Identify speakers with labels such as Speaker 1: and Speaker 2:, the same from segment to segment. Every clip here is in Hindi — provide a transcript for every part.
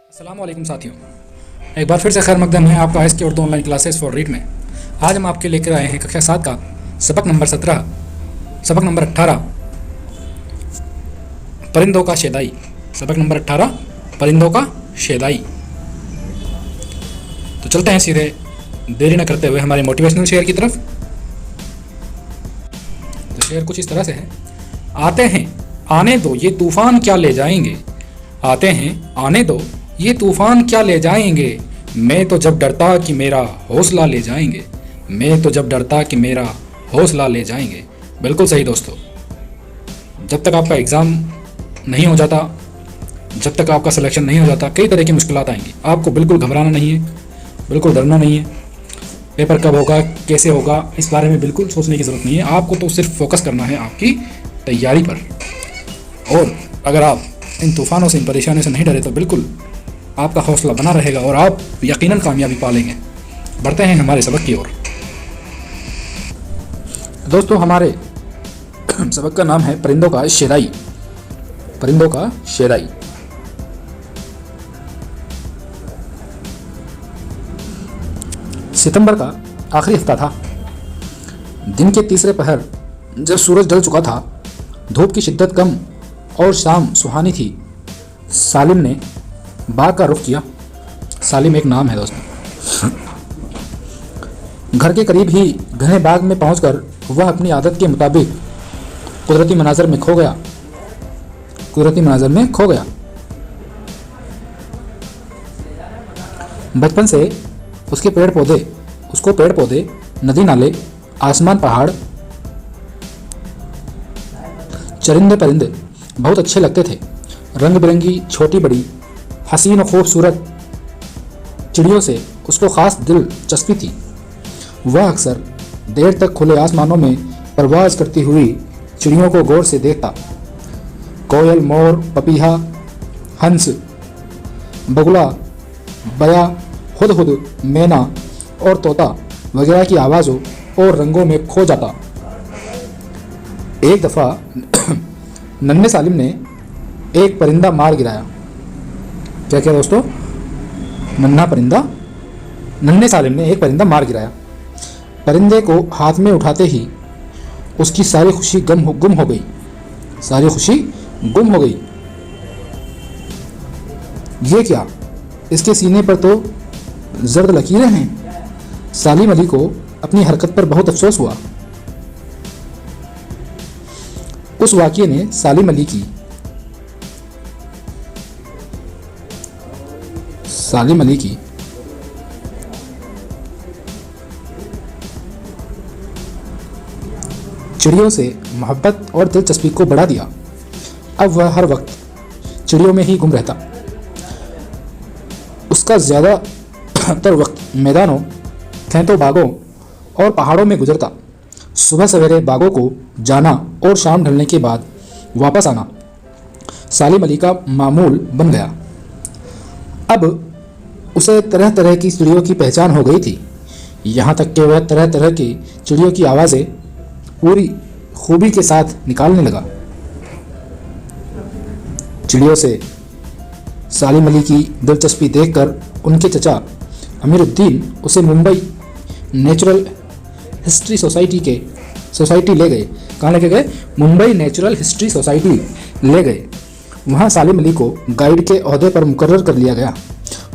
Speaker 1: अस्सलाम वालेकुम साथियों, एक बार फिर से खैर मकदम है आपका एस के Urdu online classes for read में। आज हम आपके लेकर आए हैं कक्षा 7 का सबक नंबर 17, सबक नंबर 18 परिंदों का शेदाई। सबक नंबर 18 परिंदों का शेदाई। तो चलते हैं सीधे देरी न करते हुए हमारे मोटिवेशनल शेयर की तरफ। तो शेयर कुछ इस तरह से है। आते हैं आने दो ये तूफान क्या ले जाएंगे, आते हैं आने दो ये तूफान क्या ले जाएंगे, मैं तो जब डरता कि मेरा हौसला ले जाएंगे, मैं तो जब डरता कि मेरा हौसला ले जाएंगे। बिल्कुल सही दोस्तों, जब तक आपका एग्ज़ाम नहीं हो जाता, जब तक आपका सिलेक्शन नहीं हो जाता, कई तरह की मुश्किलात आएंगी। आपको बिल्कुल घबराना नहीं है, बिल्कुल डरना नहीं है। पेपर कब होगा, कैसे होगा, इस बारे में बिल्कुल सोचने की ज़रूरत नहीं है। आपको तो सिर्फ फोकस करना है आपकी तैयारी पर। और अगर आप इन तूफ़ानों से, इन परेशानियों से नहीं डरे तो बिल्कुल आपका हौसला बना रहेगा और आप यकीनन कामयाबी पा लेंगे। बढ़ते हैं हमारे सबक की ओर। दोस्तों, हमारे सबक का नाम है परिंदों का शेदाई। परिंदों का शेदाई। सितंबर का आखिरी हफ्ता था। दिन के तीसरे पहर जब सूरज ढल चुका था, धूप की शिद्दत कम और शाम सुहानी थी, सालिम ने बाग का रुख किया। सालिम एक नाम है दोस्तों। घर के करीब ही घने बाग में पहुंचकर वह अपनी आदत के मुताबिक कुदरती मनाज़र में खो गया। बचपन से उसको पेड़ पौधे, नदी नाले, आसमान, पहाड़, चरिंदे परिंदे बहुत अच्छे लगते थे। रंग बिरंगी, छोटी बड़ी, हसीन और खूबसूरत चिड़ियों से उसको खास दिलचस्पी थी। वह अक्सर देर तक खुले आसमानों में परवाज करती हुई चिड़ियों को गौर से देखता। कोयल, मोर, पपीहा, हंस, बगुला, बया, हुदहुद, मैना और तोता वगैरह की आवाज़ों और रंगों में खो जाता। एक दफ़ा नन्हे सालिम ने एक परिंदा मार गिराया। क्या दोस्तों? नन्हे सालिम ने एक परिंदा मार गिराया। परिंदे को हाथ में उठाते ही उसकी सारी खुशी गुम हो गई। ये क्या? इसके सीने पर तो जर्द लकीरें हैं। सालिम अली को अपनी हरकत पर बहुत अफसोस हुआ। उस वाक़ये ने सालिम अली की चिड़ियों से मोहब्बत और दिलचस्पी को बढ़ा दिया। अब वह हर वक्त चिड़ियों में ही गुम रहता। उसका ज़्यादातर वक्त मैदानों, खेतों, बागों और पहाड़ों में गुजरता। सुबह सवेरे बागों को जाना और शाम ढलने के बाद वापस आना सालिम अली का मामूल बन गया। अब उसे तरह तरह की चिड़ियों की पहचान हो गई थी, यहाँ तक कि वह तरह तरह की चिड़ियों की आवाज़ें पूरी खूबी के साथ निकालने लगा। चिड़ियों से सालिम अली की दिलचस्पी देखकर उनके चचा अमीरुद्दीन उसे मुंबई नेचुरल हिस्ट्री सोसाइटी ले गए। कहाँ लेके गए? मुंबई नेचुरल हिस्ट्री सोसाइटी ले गए। वहाँ सालिम अली को गाइड के ओहदे पर मुकर्रर कर लिया गया।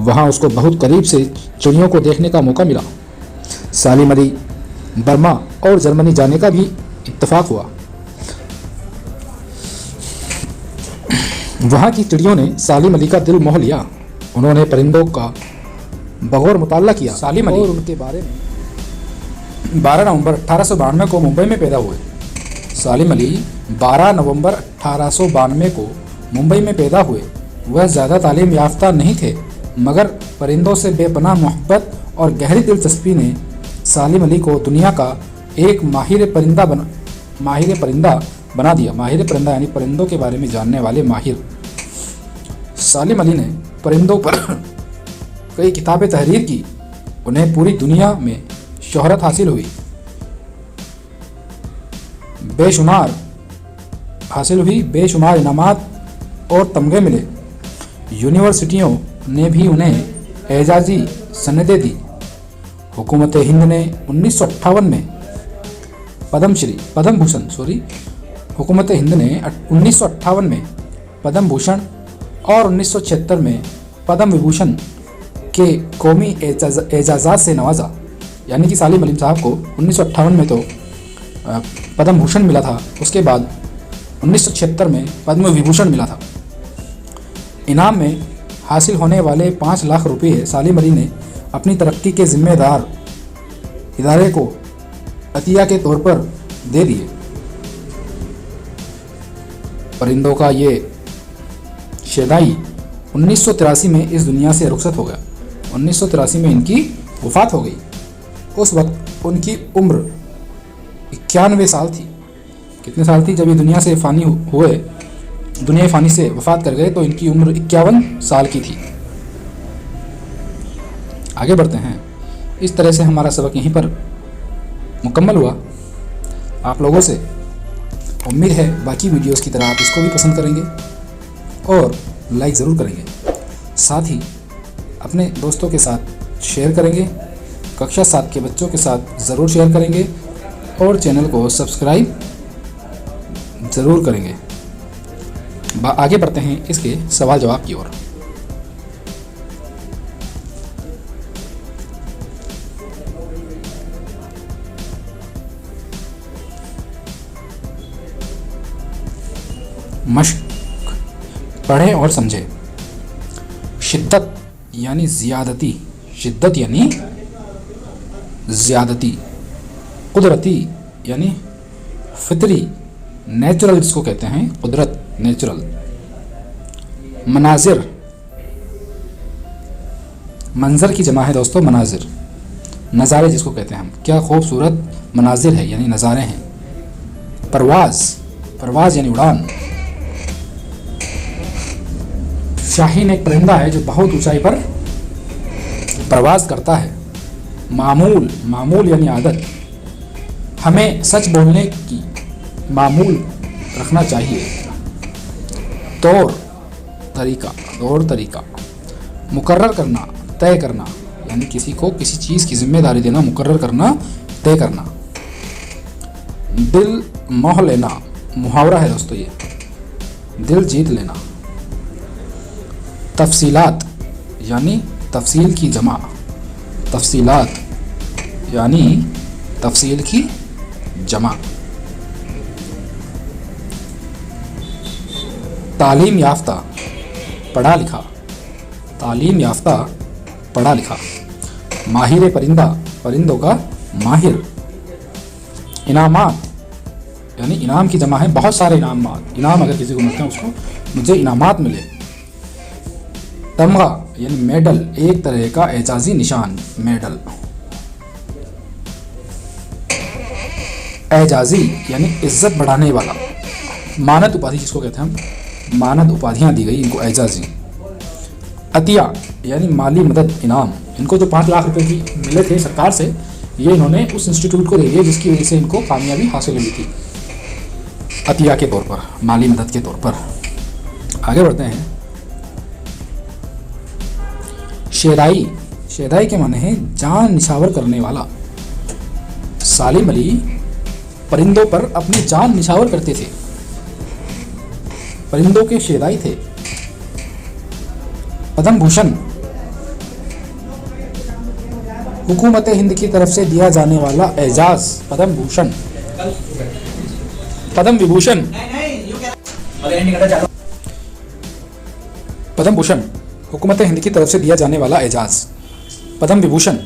Speaker 1: वहाँ उसको बहुत करीब से चिड़ियों को देखने का मौका मिला। सालिम अली बर्मा और जर्मनी जाने का भी इत्तेफाक हुआ। वहाँ की चिड़ियों ने सालिम अली का दिल मोह लिया। उन्होंने परिंदों का बगौर मुताला किया। सालिम अली और उनके बारे में 12 नवंबर 1892 को मुंबई में पैदा हुए। सालिम अली 12 नवंबर 1892 को मुंबई में पैदा हुए। वह ज़्यादा तालीम याफ्ता नहीं थे, मगर परिंदों से बेपनाह मोहब्बत और गहरी दिलचस्पी ने सालिम अली को दुनिया का एक माहिर परिंदा बना दिया। माहिर परिंदा यानी परिंदों के बारे में जानने वाले माहिर। सालिम अली ने परिंदों पर कई किताबें तहरीर की। उन्हें पूरी दुनिया में शोहरत हासिल हुई, बेशुमार इनामात और तमगे मिले। यूनिवर्सिटियों ने भी उन्हें एजाजी सनदें दी। हुकूमत हिंद ने 1958 में हुकूमत हिंद ने 1958 में पद्म भूषण और 1976 में पद्म विभूषण के कौमी एजाज़ात से नवाजा। यानी कि सालिम अली साहब को 1958 में तो पद्म भूषण मिला था, उसके बाद 1976 में पद्म विभूषण मिला था। इनाम में हासिल होने वाले 5 लाख रुपये सालिम अली ने अपनी तरक्की के जिम्मेदार इदारे को अतिया के तौर पर दे दिए। परिंदों का ये शेदाई 1983 में इस दुनिया से रुखसत हो गया। 1983 में इनकी वफ़ात हो गई। उस वक्त उनकी उम्र 91 साल थी। कितने साल थी? जब ये दुनिया से फ़ानी हुए, दुनिया फ़ानी से वफ़ात कर गए तो इनकी उम्र 51 साल की थी। आगे बढ़ते हैं। इस तरह से हमारा सबक यहीं पर मुकम्मल हुआ। आप लोगों से उम्मीद है बाकी वीडियोस की तरह आप इसको भी पसंद करेंगे और लाइक ज़रूर करेंगे। साथ ही अपने दोस्तों के साथ शेयर करेंगे, कक्षा 7 के बच्चों के साथ ज़रूर शेयर करेंगे और चैनल को सब्सक्राइब ज़रूर करेंगे। आगे बढ़ते हैं इसके सवाल जवाब की ओर। मश्क, पढ़ें और समझें। शिद्दत यानी ज़्यादती, शिद्दत यानी ज़्यादती। कुदरती यानी फितरी, नेचुरल जिसको कहते हैं, कुदरत, नेचुरल। मनाजिर, मंजर की जमा है दोस्तों, मनाजिर। नज़ारे जिसको कहते हैं हम, क्या खूबसूरत मनाजिर है यानी नज़ारे हैं। परवाज़, परवाज़ यानी उड़ान। शाहीन एक परिंदा है जो बहुत ऊंचाई पर परवाज़ करता है। मामूल, मामूल यानी आदत। हमें सच बोलने की मामूल रखना चाहिए। तौर तरीका, तौर तरीका। मुकर्रर करना, तय करना, यानी किसी को किसी चीज़ की जिम्मेदारी देना, मुकर्रर करना, तय करना। दिल मोह लेना, मुहावरा है दोस्तों ये, दिल जीत लेना। तफसीलात यानी तफसील की जमा, तफसीलात यानी तफसील की जमा। तालीम याफ्ता, पढ़ा लिखा, तालीम याफ्ता, पढ़ा लिखा। माहिर परिंदा, परिंदों का माहिर। इनामात यानी इनाम की जमा है, बहुत सारे इनामात। इनाम अगर किसी को मिलते हैं उसको मुझे इनामात मिले। तमगा यानी मेडल, एक तरह का एजाजी निशान, मेडल। एजाजी यानी इज्जत बढ़ाने वाला। मानद उपाधि जिसको कहते हैं हम, मानद उपाधियां दी गई इनको, एजाजी। अतिया यानी माली मदद, इनाम। इनको जो 5 लाख रुपए की मिले थे सरकार से, ये इन्होंने उस इंस्टीट्यूट को दे दिए जिसकी वजह से इनको कामयाबी हासिल हुई थी, अतिया के तौर पर, माली मदद के तौर पर। आगे बढ़ते हैं। शेदाई, शेदाई के माने हैं जान निछावर करने वाला। सालिम अली परिंदों पर अपनी जान निछावर करते थे, परिंदों के शेदाई थे। पद्म भूषण हुकूमत हिंद की तरफ से दिया जाने वाला एजाज, पद्म भूषण। पद्म विभूषण, पद्म भूषण हुकूमत हिंद की तरफ से दिया जाने वाला एजाज। पद्म विभूषण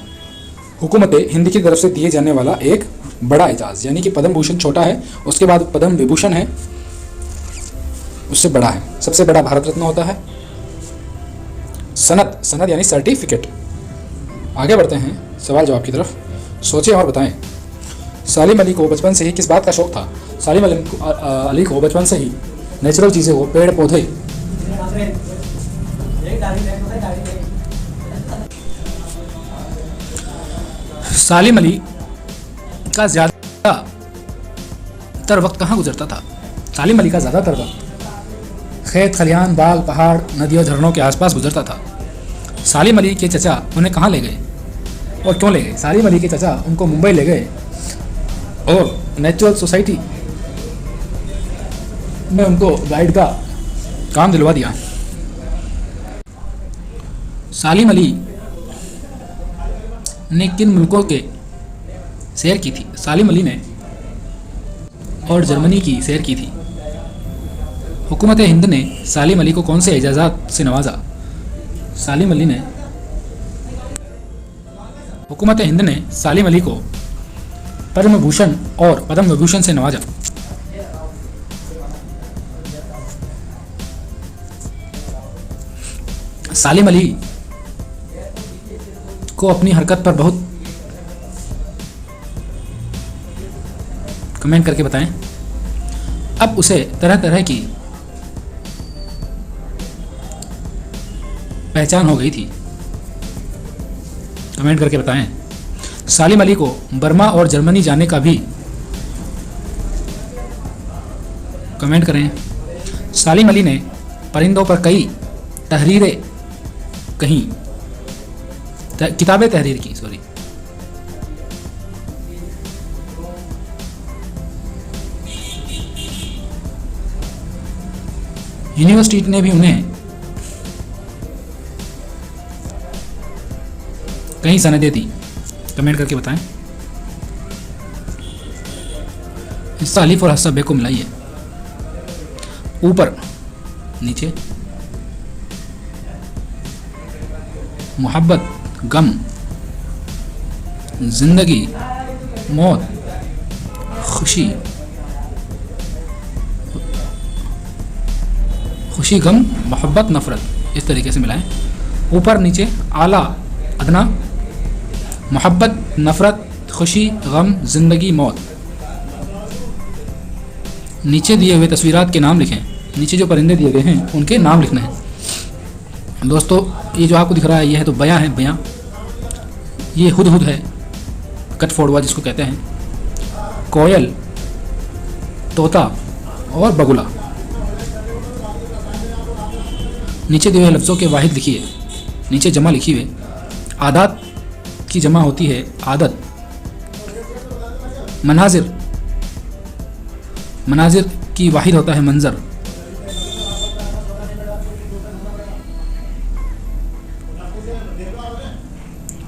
Speaker 1: हुकूमत हिंद की तरफ से दिए जाने वाला एक बड़ा एजाज, यानी कि पद्म भूषण छोटा है, उसके बाद पद्म विभूषण है, उससे बड़ा है। सबसे बड़ा भारत रत्न होता है। सनद, सनद यानी सर्टिफिकेट। आगे बढ़ते हैं सवाल जवाब की तरफ। सोचें और बताएं। सालिम अली को बचपन से ही किस बात का शौक था? सालिम अली को बचपन से ही नेचुरल चीज़ें हो, पेड़ पौधे, सालिम अली का ज़्यादातर वक्त कहाँ गुजरता था? सालिम अली का ज़्यादातर वक्त खेत खलियान, बाग, पहाड़, नदियों, झरनों के आसपास गुजरता था। सालिम अली के चचा उन्हें कहाँ ले गए और क्यों ले गए? सालिम अली के चचा उनको मुंबई ले गए और नेचुरल सोसाइटी में उनको गाइड का काम दिलवा दिया। सालिम अली ने किन मुल्कों के सैर की थी? सालिम अली ने और जर्मनी की सैर की थी। हुकूमत हिंद ने सालिम अली को कौन से एजाज़ात से नवाजा? सालिम अली ने हुकूमत हिंद ने सालिम अली को पद्म भूषण और पद्म विभूषण से नवाजा। सालिम अली को अपनी हरकत पर बहुत कमेंट करके बताएं। अब उसे तरह तरह की पहचान हो गई थी। कमेंट करके बताएं। सालिम अली को बर्मा और जर्मनी जाने का भी कमेंट करें। सालिम अली ने परिंदों पर कई तहरीरें कहीं किताबें तहरीर की यूनिवर्सिटी ने भी उन्हें कई सनदें दी। कमेंट करके बताएं। हिस्सा अलिफ और हस्सा बे को मिलाइए। ऊपर नीचे मोहब्बत, गम, जिंदगी, मौत, खुशी, खुशी, गम, मोहब्बत, नफरत, इस तरीके से मिलाएं। ऊपर नीचे आला अदना, मोहब्बत, नफरत, खुशी, गम, जिंदगी, मौत। नीचे दिए हुए तस्वीरात के नाम लिखें। नीचे जो परिंदे दिए गए हैं उनके नाम लिखने हैं। दोस्तों ये जो आपको दिख रहा है ये है तो बयां है। बयां ये हुदहुद है, कटफोड़वा जिसको कहते हैं, कोयल, तोता और बगुला। नीचे दिए हुए लफ्ज़ों के वाहिद लिखिए। नीचे जमा लिखी हुई आदात की जमा होती है आदत। मनाजिर, मनाजिर की वाहिद होता है मंजर।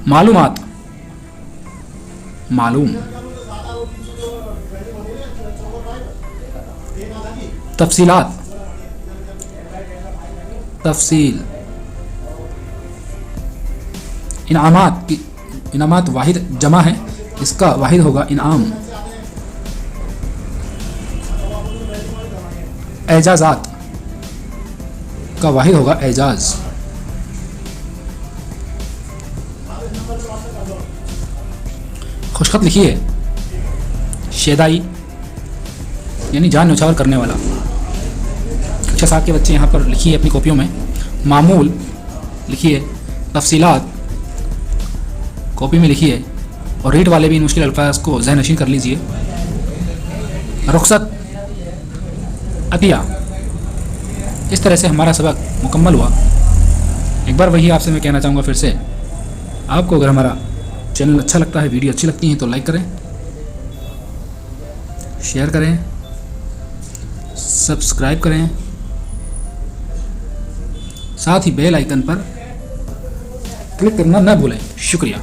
Speaker 1: मालूमात, मालूम। तफसीलात, तफसील। इनामात की, इनामात वाहिद जमा है, इसका वाहिद होगा इनाम। एजाज़ात का वाहिद होगा एजाज। खुशखत लिखिए। शेदाई यानी जान न्यौछावर करने वाला। कक्षा 7 के बच्चे यहाँ पर लिखिए अपनी कॉपियों में। मामूल लिखिए। तफसीलात कॉपी में लिखिए। और रीड वाले भी इन मुश्किल अल्फाज को ज़हन नशीन कर लीजिए। रुखसत, अतिया। इस तरह से हमारा सबक मुकम्मल हुआ। एक बार वही आपसे मैं कहना चाहूँगा फिर से, आपको अगर हमारा चैनल अच्छा लगता है, वीडियो अच्छी लगती है तो लाइक करें, शेयर करें, सब्सक्राइब करें, साथ ही बेल आइकन पर क्लिक करना न भूलें। शुक्रिया।